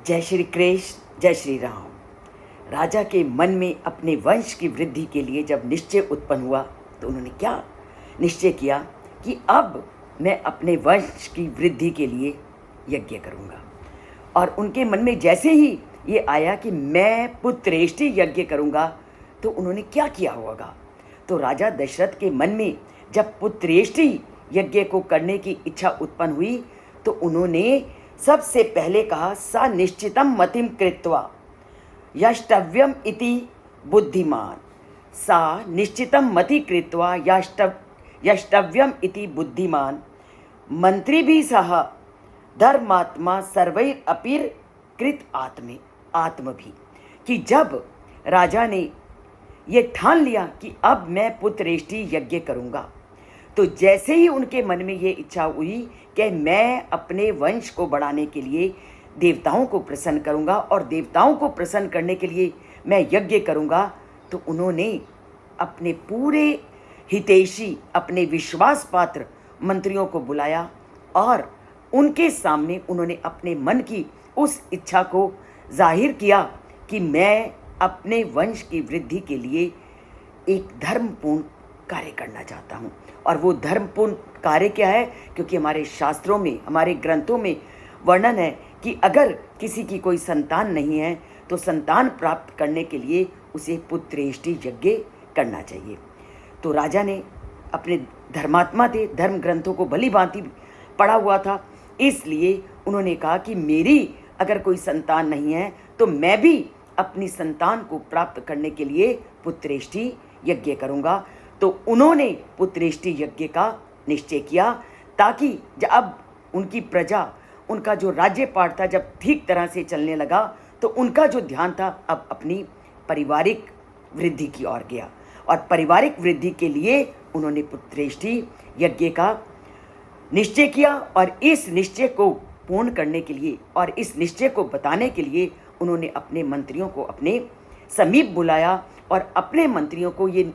जय श्री कृष्ण, जय श्री राम। राजा के मन में अपने वंश की वृद्धि के लिए जब निश्चय उत्पन्न हुआ तो उन्होंने क्या निश्चय किया कि अब मैं अपने वंश की वृद्धि के लिए यज्ञ करूंगा। और उनके मन में जैसे ही ये आया कि मैं पुत्रेष्टि यज्ञ करूंगा तो उन्होंने क्या किया होगा। तो राजा दशरथ के मन में जब पुत्रेष्टि यज्ञ को करने की इच्छा उत्पन्न हुई तो उन्होंने सबसे पहले कहा, सा निश्चितम मतिम कृत्वा यष्टव्यम इति बुद्धिमान। सा निश्चितम मति कृत्वा यष्टव्यम इति बुद्धिमान मंत्री भी सह धर्मात्मा सर्वैर अपीर कृत आत्म भी। कि जब राजा ने ये ठान लिया कि अब मैं पुत्रेष्टि यज्ञ करूंगा तो जैसे ही उनके मन में ये इच्छा हुई कि मैं अपने वंश को बढ़ाने के लिए देवताओं को प्रसन्न करूंगा और देवताओं को प्रसन्न करने के लिए मैं यज्ञ करूंगा, तो उन्होंने अपने पूरे हितैषी, अपने विश्वास पात्र मंत्रियों को बुलाया और उनके सामने उन्होंने अपने मन की उस इच्छा को जाहिर किया कि मैं अपने वंश की वृद्धि के लिए एक धर्मपूर्ण कार्य करना चाहता हूँ। और वो धर्मपूर्ण कार्य क्या है? क्योंकि हमारे शास्त्रों में, हमारे ग्रंथों में वर्णन है कि अगर किसी की कोई संतान नहीं है तो संतान प्राप्त करने के लिए उसे पुत्रेष्टि यज्ञ करना चाहिए। तो राजा ने अपने धर्मात्मा थे, धर्म ग्रंथों को भली भांति पढ़ा हुआ था, इसलिए उन्होंने कहा कि मेरी अगर कोई संतान नहीं है तो मैं भी अपनी संतान को प्राप्त करने के लिए पुत्रेष्टि यज्ञ करूंगा। तो उन्होंने पुत्रेष्टि यज्ञ का निश्चय किया ताकि जब उनकी प्रजा, उनका जो राज्यपाट था जब ठीक तरह से चलने लगा तो उनका जो ध्यान था अब अपनी पारिवारिक वृद्धि की ओर गया। और पारिवारिक वृद्धि के लिए उन्होंने पुत्रेष्टि यज्ञ का निश्चय किया। और इस निश्चय को पूर्ण करने के लिए और इस निश्चय को बताने के लिए उन्होंने अपने मंत्रियों को अपने समीप बुलाया और अपने मंत्रियों को ये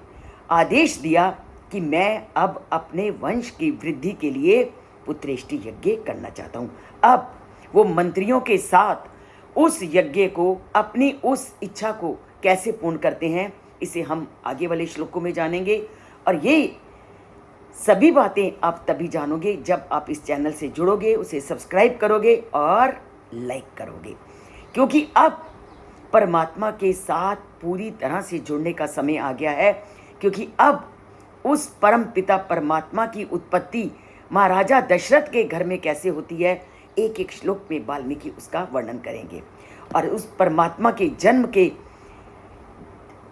आदेश दिया कि मैं अब अपने वंश की वृद्धि के लिए पुत्रेष्टि यज्ञ करना चाहता हूँ। अब वो मंत्रियों के साथ उस यज्ञ को, अपनी उस इच्छा को कैसे पूर्ण करते हैं, इसे हम आगे वाले श्लोकों में जानेंगे। और ये सभी बातें आप तभी जानोगे जब आप इस चैनल से जुड़ोगे, उसे सब्सक्राइब करोगे और लाइक करोगे। क्योंकि अब परमात्मा के साथ पूरी तरह से जुड़ने का समय आ गया है। क्योंकि अब उस परम पिता परमात्मा की उत्पत्ति महाराजा दशरथ के घर में कैसे होती है, एक एक श्लोक में वाल्मीकि उसका वर्णन करेंगे। और उस परमात्मा के जन्म के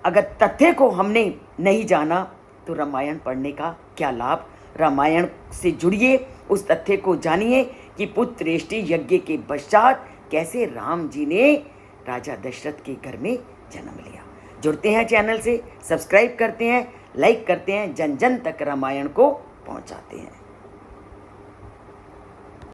अगर तथ्य को हमने नहीं जाना तो रामायण पढ़ने का क्या लाभ। रामायण से जुड़िए, उस तथ्य को जानिए कि पुत्रेष्टि यज्ञ के पश्चात कैसे राम जी ने राजा दशरथ के घर में जन्म लिया। जुड़ते हैं चैनल से, सब्सक्राइब करते हैं, लाइक करते हैं, जन जन तक रामायण को पहुंचाते हैं।